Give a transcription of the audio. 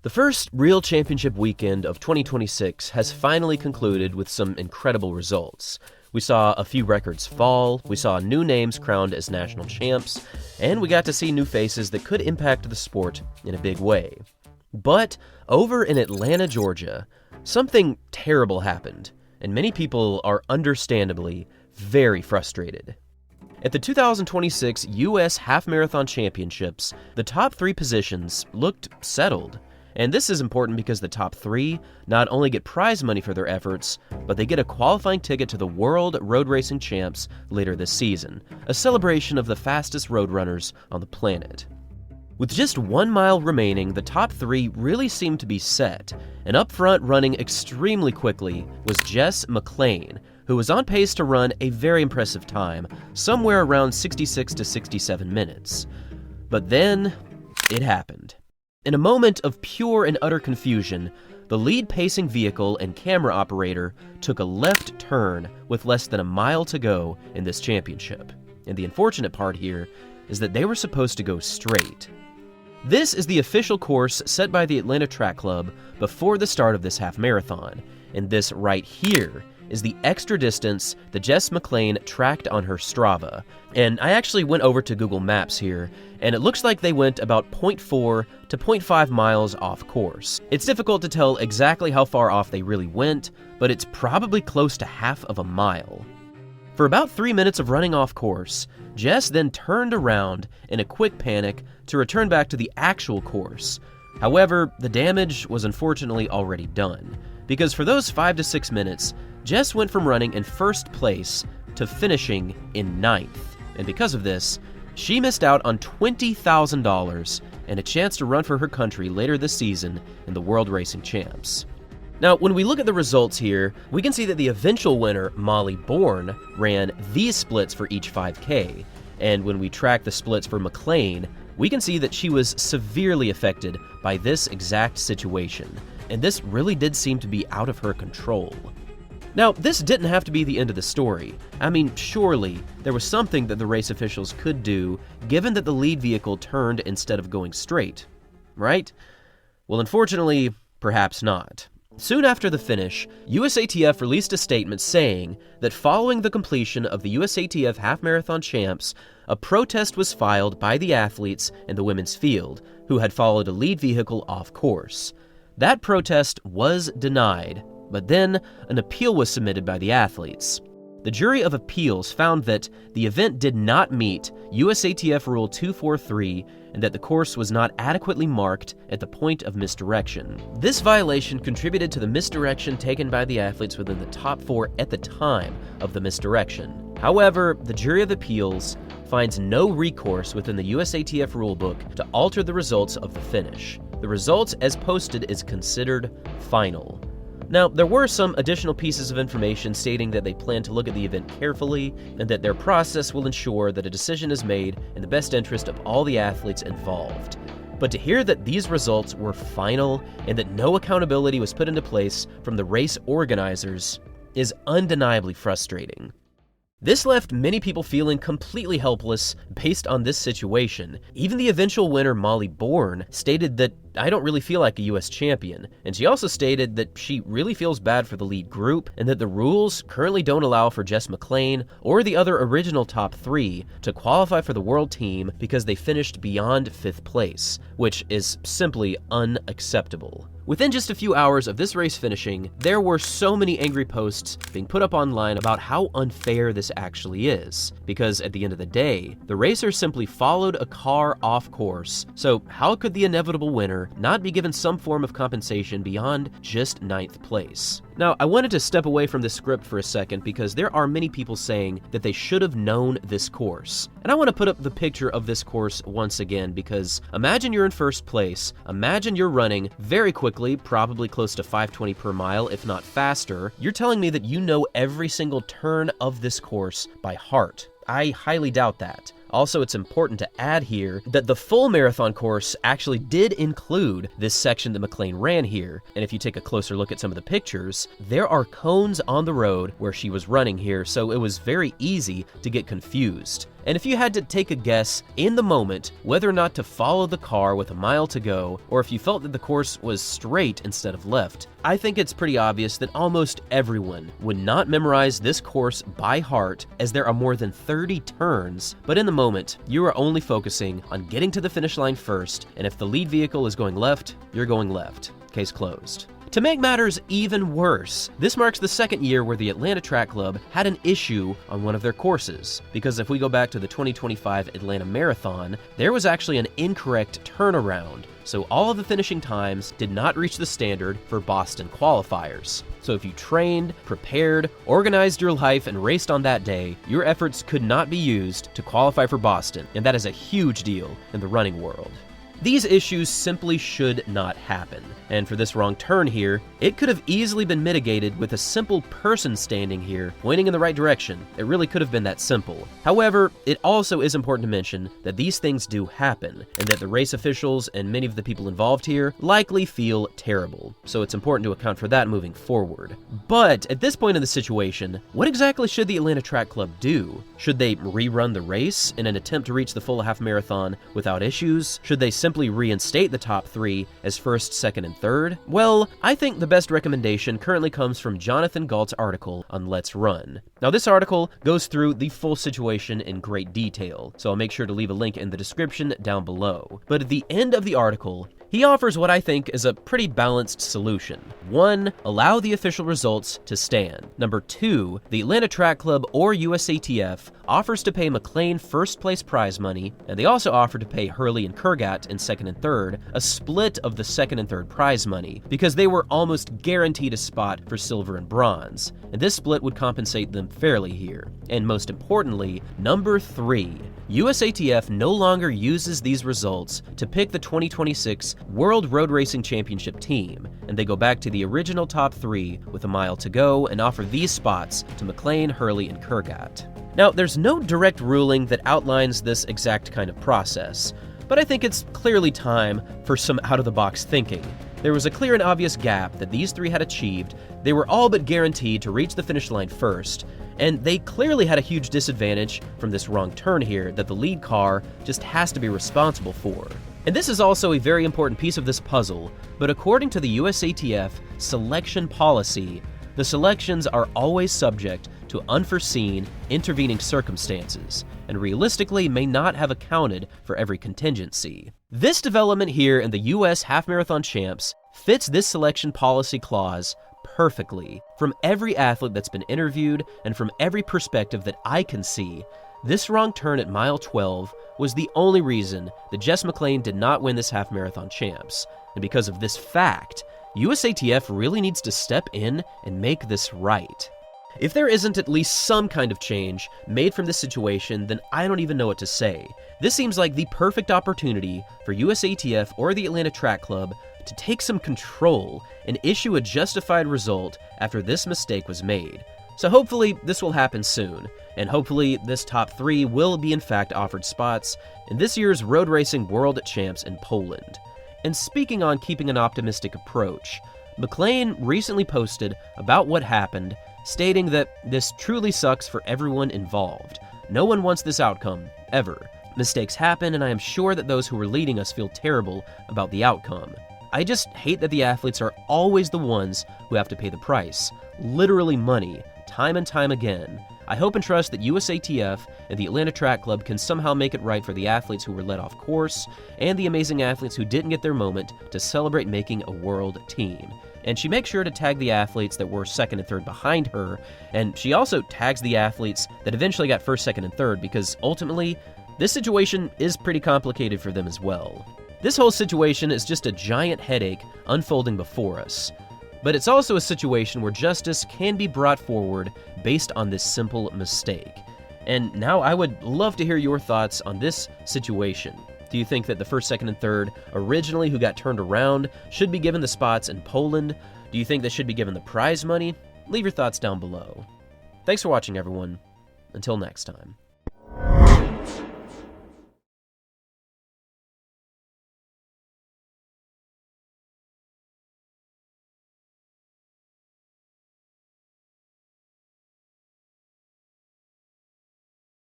The first real championship weekend of 2026 has finally concluded with some incredible results. We saw a few records fall, we saw new names crowned as national champs, and we got to see new faces that could impact the sport in a big way. But over in Atlanta, Georgia, something terrible happened, and many people are understandably very frustrated. At the 2026 U.S. Half Marathon Championships, the top 3 positions looked settled. And this is important because the top 3 not only get prize money for their efforts, but they get a qualifying ticket to the World Road Racing Champs later this season, a celebration of the fastest road runners on the planet. With just 1 mile remaining, the top 3 really seemed to be set, and up front running extremely quickly was Jess McClain, who was on pace to run a very impressive time, somewhere around 66 to 67 minutes. But then, it happened. In a moment of pure and utter confusion, the lead pacing vehicle and camera operator took a left turn with less than a mile to go in this championship. And the unfortunate part here is that they were supposed to go straight. This is the official course set by the Atlanta Track Club before the start of this half marathon, and this right here is the extra distance that Jess McClain tracked on her Strava. And I actually went over to Google Maps here, and it looks like they went about 0.4 to 0.5 miles off course. It's difficult to tell exactly how far off they really went, but it's probably close to half of a mile. For about 3 minutes of running off course, Jess then turned around in a quick panic to return back to the actual course. However, the damage was unfortunately already done, because for those 5 to 6 minutes, Jess went from running in first place to finishing in 9th. And because of this, she missed out on $20,000 and a chance to run for her country later this season in the World Racing Champs. Now, when we look at the results here, we can see that the eventual winner, Molly Bourne, ran these splits for each 5K. And when we track the splits for McClain, we can see that she was severely affected by this exact situation. And this really did seem to be out of her control. Now, this didn't have to be the end of the story. I mean, surely there was something that the race officials could do, given that the lead vehicle turned instead of going straight, right? Well, unfortunately, perhaps not. Soon after the finish, USATF released a statement saying that following the completion of the USATF Half Marathon Champs, a protest was filed by the athletes in the women's field, who had followed a lead vehicle off course. That protest was denied, but then an appeal was submitted by the athletes. The jury of appeals found that the event did not meet USATF Rule 243 and that the course was not adequately marked at the point of misdirection. This violation contributed to the misdirection taken by the athletes within the top 4 at the time of the misdirection. However, the jury of appeals finds no recourse within the USATF rulebook to alter the results of the finish. The results as posted is considered final. Now, there were some additional pieces of information stating that they plan to look at the event carefully and that their process will ensure that a decision is made in the best interest of all the athletes involved. But to hear that these results were final and that no accountability was put into place from the race organizers is undeniably frustrating. This left many people feeling completely helpless based on this situation. Even the eventual winner, Molly Bourne, stated that, "I don't really feel like a US champion," and she also stated that she really feels bad for the lead group and that the rules currently don't allow for Jess McClain or the other original top 3 to qualify for the world team because they finished beyond 5th place, which is simply unacceptable. Within just a few hours of this race finishing, there were so many angry posts being put up online about how unfair this actually is, because at the end of the day, the racer simply followed a car off course, so how could the inevitable winner not be given some form of compensation beyond just 9th place? Now, I wanted to step away from this script for a second because there are many people saying that they should have known this course. And I want to put up the picture of this course once again because imagine you're in first place, imagine you're running very quickly, probably close to 5:20 per mile, if not faster. You're telling me that you know every single turn of this course by heart. I highly doubt that. Also, it's important to add here that the full marathon course actually did include this section that McClain ran here, and if you take a closer look at some of the pictures, there are cones on the road where she was running here, so it was very easy to get confused. And if you had to take a guess in the moment whether or not to follow the car with a mile to go, or if you felt that the course was straight instead of left, I think it's pretty obvious that almost everyone would not memorize this course by heart, as there are more than 30 turns, but in the moment, you are only focusing on getting to the finish line first, and if the lead vehicle is going left, you're going left. Case closed. To make matters even worse, this marks the second year where the Atlanta Track Club had an issue on one of their courses, because if we go back to the 2025 Atlanta Marathon, there was actually an incorrect turnaround, so all of the finishing times did not reach the standard for Boston qualifiers. So if you trained, prepared, organized your life, and raced on that day, your efforts could not be used to qualify for Boston, and that is a huge deal in the running world. These issues simply should not happen, and for this wrong turn here, it could have easily been mitigated with a simple person standing here pointing in the right direction. It really could have been that simple. However, it also is important to mention that these things do happen, and that the race officials and many of the people involved here likely feel terrible, so it's important to account for that moving forward. But at this point in the situation, what exactly should the Atlanta Track Club do? Should they rerun the race in an attempt to reach the full half marathon without issues? Should they simply reinstate the top three as first, second, and third? Well, I think the best recommendation currently comes from Jonathan Galt's article on Let's Run. Now, this article goes through the full situation in great detail, so I'll make sure to leave a link in the description down below. But at the end of the article, he offers what I think is a pretty balanced solution. 1. Allow the official results to stand. Number 2. The Atlanta Track Club or USATF offers to pay McLean first place prize money, and they also offer to pay Hurley and Kurgat in second and third a split of the second and third prize money, because they were almost guaranteed a spot for silver and bronze, and this split would compensate them fairly here. And most importantly, number 3. USATF no longer uses these results to pick the 2026 World Road Racing Championship team, and they go back to the original top 3 with a mile to go and offer these spots to McLean, Hurley, and Kurgat. Now, there's no direct ruling that outlines this exact kind of process, but I think it's clearly time for some out-of-the-box thinking. There was a clear and obvious gap that these three had achieved. They were all but guaranteed to reach the finish line first, and they clearly had a huge disadvantage from this wrong turn here that the lead car just has to be responsible for. And this is also a very important piece of this puzzle, but according to the USATF selection policy, the selections are always subject to unforeseen, intervening circumstances, and realistically may not have accounted for every contingency. This development here in the US Half Marathon Champs fits this selection policy clause perfectly. From every athlete that's been interviewed, and from every perspective that I can see, this wrong turn at mile 12 was the only reason that Jess McLean did not win this Half Marathon Champs. And because of this fact, USATF really needs to step in and make this right. If there isn't at least some kind of change made from this situation, then I don't even know what to say. This seems like the perfect opportunity for USATF or the Atlanta Track Club to take some control and issue a justified result after this mistake was made. So hopefully this will happen soon, and hopefully this top 3 will be in fact offered spots in this year's Road Racing World Champs in Poland. And speaking on keeping an optimistic approach, McLean recently posted about what happened, stating that this truly sucks for everyone involved. No one wants this outcome, ever. Mistakes happen, and I am sure that those who were leading us feel terrible about the outcome. I just hate that the athletes are always the ones who have to pay the price. Literally money, time and time again. I hope and trust that USATF and the Atlanta Track Club can somehow make it right for the athletes who were let off course, and the amazing athletes who didn't get their moment to celebrate making a world team. And she makes sure to tag the athletes that were second and third behind her, and she also tags the athletes that eventually got first, second, and third, because ultimately, this situation is pretty complicated for them as well. This whole situation is just a giant headache unfolding before us. But it's also a situation where justice can be brought forward based on this simple mistake. And now I would love to hear your thoughts on this situation. Do you think that the first, second, and third originally who got turned around should be given the spots in Poland? Do you think they should be given the prize money? Leave your thoughts down below. Thanks for watching, everyone. Until next time.